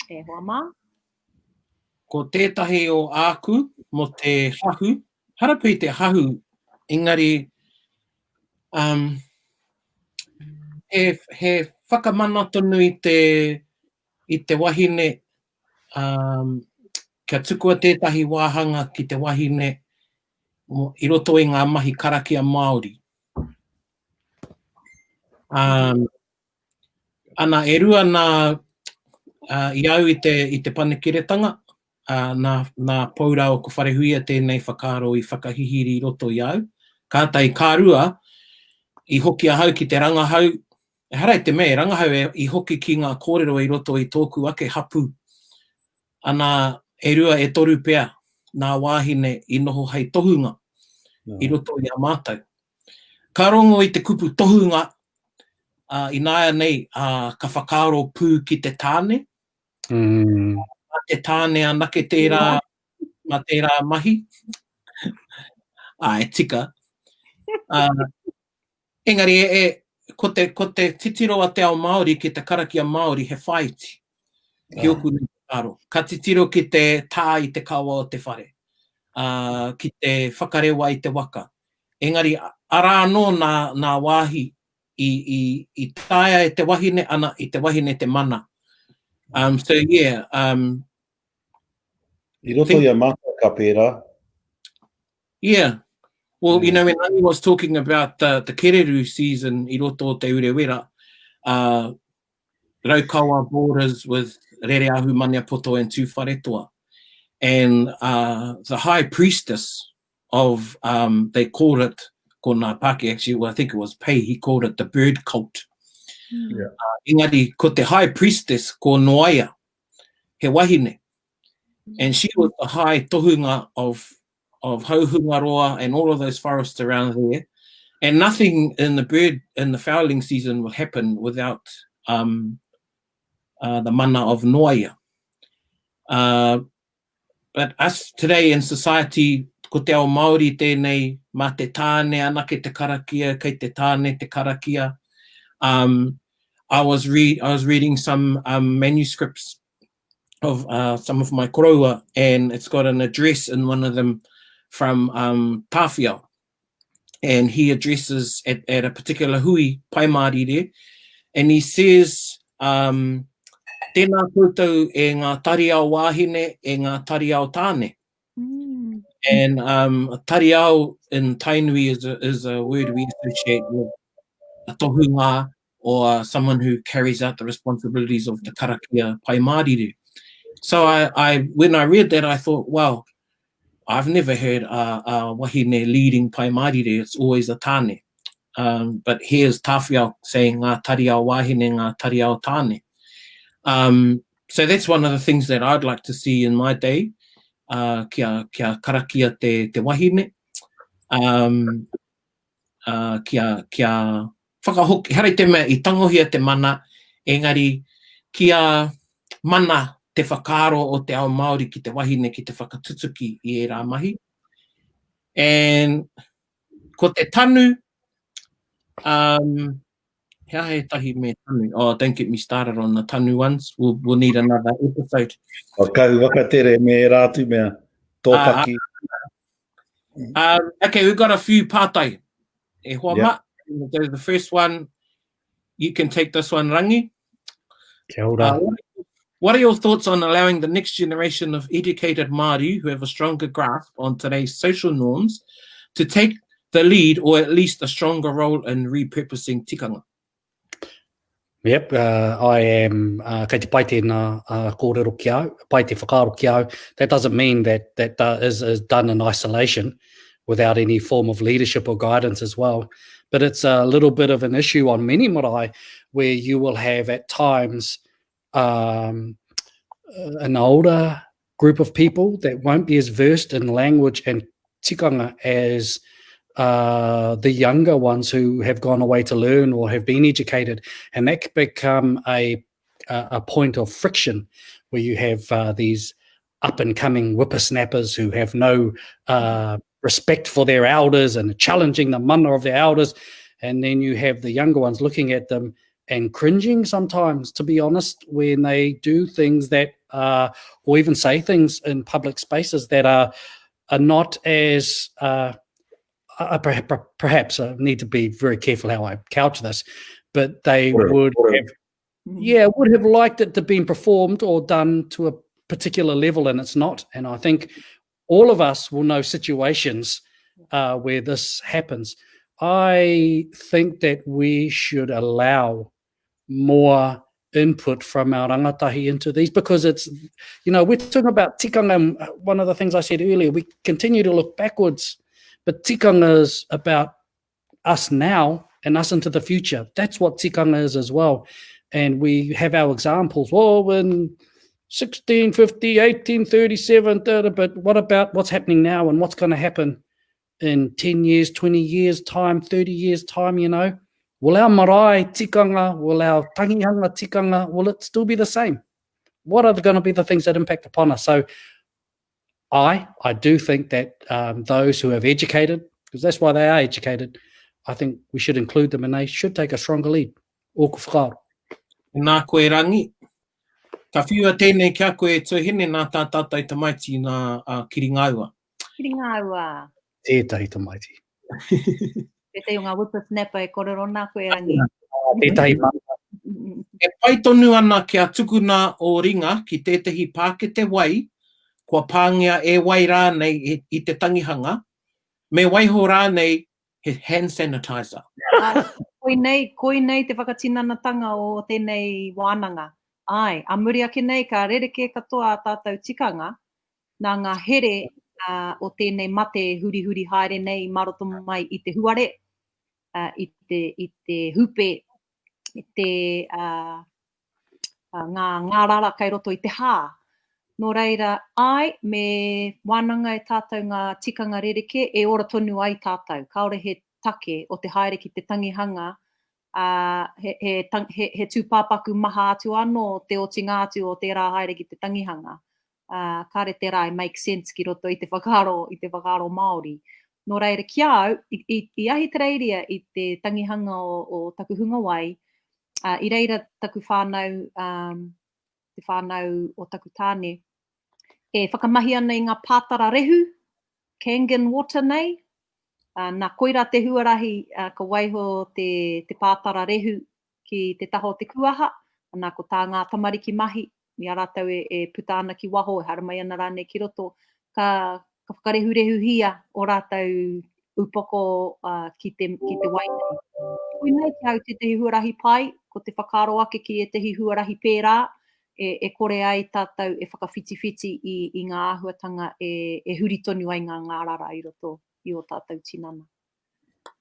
e hoa mā. Ko tētahi o āku mo te hahu, harapui te hahu, engari he whakamana tonu I te wahine, kia tukua tētahi wāhanga ki te wahine I roto I ngā mahi karakia Māori. Ana e rua nā I au I te panekiretanga, nā paura o ko wharehuia tēnei whakaaro I whakahihiri I roto I au. Kātai kārua, I hoki a hau ki te rangahau, e harai te mea, rangahau I hoki ki ngā kōrero I roto I tōku ake hapu. Ana e rua e toru pea, nā wāhine I noho hei tohunga, I roto I a mātou. Ka rongo I te kupu tohunga, I nāia nei, ka whakaaro pū ki te tāne. Te tāne anake tērā, mā tērā mahi. E tika. Engari, ko te titiro a te ao Māori ki te karakia Māori he whaiti. Ki oku nei aro. Ka titiro ki te tā I te kawa o te whare. Ki te whakarewa I te waka. Engari, ara no nā wāhi i taia e te wahine ana i te wahine te mana. So yeah, I roto ia mata ka pērā. yeah. Well, you know, when Annie was talking about the kereru season i roto o te urewera, Raukawa borders with Rereahu, Maniapoto and Tūwharetoa. And the high priestess of, they called it, ko ngā Pāke actually, well, I think it was Pei, he called it the bird cult. Yeah. Engari, ko te high priestess ko Noaia, he wahine. And she was the high tohunga of Hauhungaroa and all of those forests around there. And nothing in the fowling season will happen without the mana of Noaia. But us today in society, ko te ao Māori tēnei, mā te tāne anake te karakia, kei te tāne te karakia. I was reading some manuscripts of some of my koroua, and it's got an address in one of them from Tāwhiao. And he addresses at a particular hui, Paimāori there, and he says, tēnā koutou e ngā tariao wāhine, e ngā tariao tāne. And tariao in Tainui is a word we associate with a tohunga or someone who carries out the responsibilities of the karakia Paimāori. So when I read that, I thought, wow, I've never heard a wahine leading Paimāori. It's always a tāne. But here's Tāwhiao saying ngā tariao wāhine, ngā tariao tāne. So that's one of the things that I'd like to see in my day. Kia karakia te wahine. Kia whakahoki, haere te mea I tangohia te mana, engari kia mana te whakaaro o te ao Māori ki te wahine ki te whakatutuki I e rā mahi. And ko te tanu, hea he tahi me tanu. Oh, don't get me started on the tanu ones. We'll need another episode. O kau wakatere me rātu mea, tōpaki. Okay, we've got a few pātai. E hoa Yeah. We'll go to the first one. You can take this one, Rangi. Kia ora. What are your thoughts on allowing the next generation of educated Māori who have a stronger grasp on today's social norms to take the lead or at least a stronger role in repurposing tikanga? Yep, I am kei te pai tēnā kōrero ki au, pai te whakaaro ki au. That doesn't mean that is done in isolation without any form of leadership or guidance as well. But it's a little bit of an issue on many marae where you will have at times an older group of people that won't be as versed in language and tikanga as the younger ones who have gone away to learn or have been educated, and that can become a point of friction where you have these up-and-coming whippersnappers who have no respect for their elders and challenging the mana of their elders, and then you have the younger ones looking at them and cringing sometimes, to be honest, when they do things that or even say things in public spaces that are not as perhaps I need to be very careful how I couch this, but they would have liked it to be performed or done to a particular level, and it's not. And I think all of us will know situations where this happens. I think that we should allow more input from our rangatahi into these, because it's, we're talking about tikanga. One of the things I said earlier, we continue to look backwards, but tikanga is about us now and us into the future. That's what tikanga is as well. And we have our examples. Well, in 1650, 1837, but what about what's happening now and what's going to happen in 10 years, 20 years time, 30 years time, Will our marae tikanga, will our tangihanga tikanga, will it still be the same? What are going to be the things that impact upon us? So I do think that those who have educated, because that's why they are educated, I think we should include them and they should take a stronger lead. Ōku whakaaro. Nā koe Rangi. Ka whiua tēnei kia koe tuhine nā tātātai tamaiti nā kiringaua. Kiringaua. Tētahi tamaiti. Te o ngā whippersnapper e korero nā koe rangi. Tētai mā. E pai tonu ana kia tukuna o ringa ki tētahi pākete wai, kua pāngia e wai rānei i te tangihanga, me waiho rānei he hand sanitizer. Koi nei te whakatinanatanga o tēnei wānanga. Ai, a muri ake nei ka rereke katoa a tātou tikanga, nā ngā here o tēnei mate huri haere nei maroto mai i te huare, i te hupe, i te ngā rara kai roto i te hā. Nō reira, ai, me wānanga e tātou ngā tikanga rereke, e ora tonu ai tātou. Kaore he take o te haere ki te tangihanga, he tūpāpaku maha atu anō te oti ngātu o tērā haere ki te tangihanga. Kare te rai make sense ki roto i te whakaro Māori. Nō reira, ki au, i ahi te reiria i te tangihanga o taku hunga wai, i reira taku whānau, te whānau o taku tāne, e whakamahi ana i ngā pātara rehu, Kangen water nei, nā koira te huarahi ka waiho te pātara rehu ki te taho o te kuaha, nā ko tā ngā tamariki mahi, mi a rātau e puta ana ki waho, e haramai ana rānei ki roto, ka whakarehu hia o rātau upoko ki te wai nei. Koi nei ki au te huarahi pai, ko te whakaro ake ki e tehi huarahi pērā, e kore ai tātou e whakawhiti i ngā āhuatanga e huri tonu ai ngā rara i roto i o tātou tinana.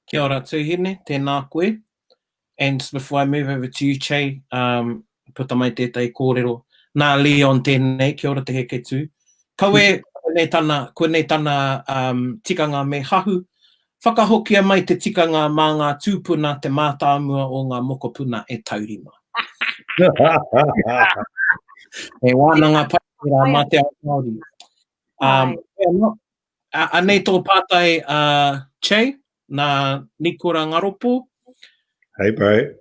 Kia ora tūhine, tēnā koe. And before I move over to you, Che, puta mai tētai kōrero. Nā Leon tēnei, kia ora te heke tū. Kaue, koe nei tana tikanga me hahu. Whakahokia mai te tikanga mā ngā tūpuna te mātāmua o ngā mokopuna e taurima. E wānanga paira mā te Māori. Anei tō pātai Che, nā Nikora Ngaropo. Hey, bro.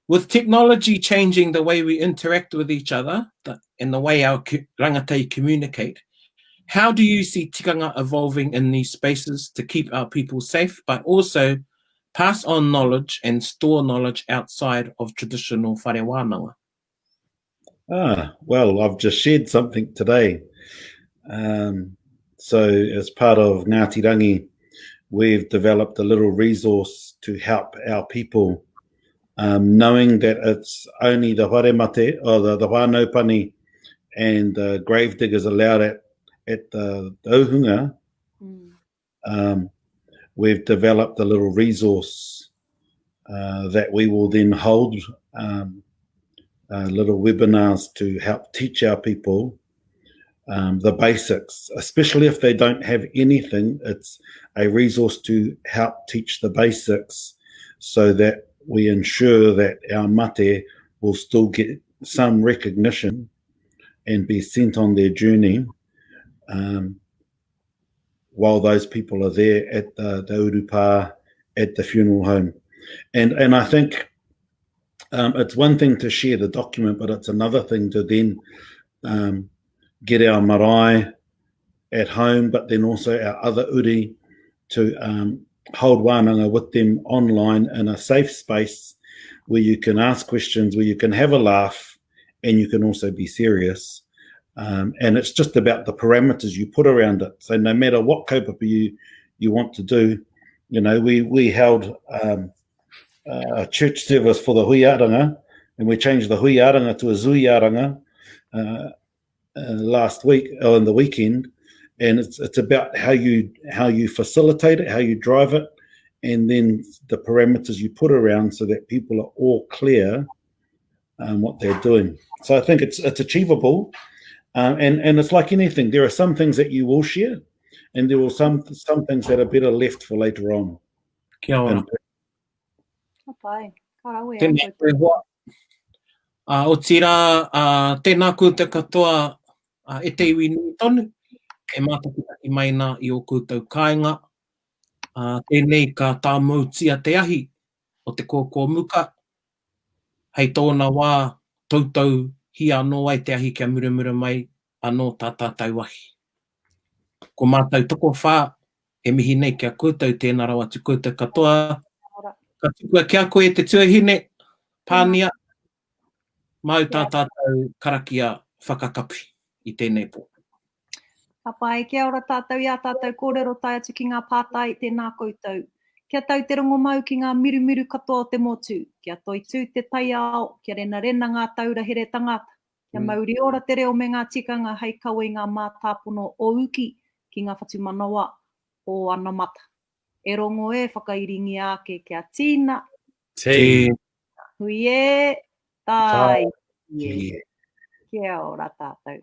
With technology changing the way we interact with each other and the way our rangatei communicate, how do you see tikanga evolving in these spaces to keep our people safe, but also pass on knowledge and store knowledge outside of traditional whare wānanga? Well, I've just shared something today. So as part of Ngāti Rangi, we've developed a little resource to help our people, knowing that it's only the whare mate, or the whānau pani and the grave diggers allowed at the ohunga. We've developed a little resource that we will then hold little webinars to help teach our people the basics, especially if they don't have anything. It's a resource to help teach the basics so that we ensure that our mate will still get some recognition and be sent on their journey while those people are there at the urupā, at the funeral home. And I think it's one thing to share the document, but it's another thing to then get our marae at home, but then also our other uri to hold wānanga with them online in a safe space where you can ask questions, where you can have a laugh, and you can also be serious. And it's just about the parameters you put around it. So no matter what kaupapa you want to do, you know, we held a church service for the huiaranga, and we changed the huiaranga to a zuiaranga last week, or in the weekend. And it's about how you facilitate it, how you drive it, and then the parameters you put around so that people are all clear what they're doing. So I think it's achievable, and it's like anything. There are some things that you will share, and there will some things that are better left for later on. Kia ora. Tēnā koe hoa. O tira, tēnā koe te katoa e te iwi nui tonu. E mātakitaki maina i o koutou kāinga. Tēnei ka tā mautia te ahi o te Kōkōmuka. Hei tōna wā, tautau hi anō ai te ahi kia muramura mai anō tā tātou wahi. Ko mātou toko whā, E mihi nei kia koutou tēnā rau atu koutou katoa. Ora. Ka tukua kia koe te tuahine, Pānia, mau tā tātou karakia whakakapi i tēnei pō. Ka pai, kia ora tātou ia tātou kōrero tai atu ki ngā pātai tēnā koutou. Kia tau te rongo mau ki ngā miru katoa o te motu. Kia toi tū te tai ao, kia rena ngā taura here tangata. Kia mauri ora te reo me ngā tikanga hei kaua i ngā mātāpono o uki ki ngā whatu manawa o ana mata. E rongo e whakairingi ake kia tīna. Te Hui e, tai. Yeah. Kia ora tātou.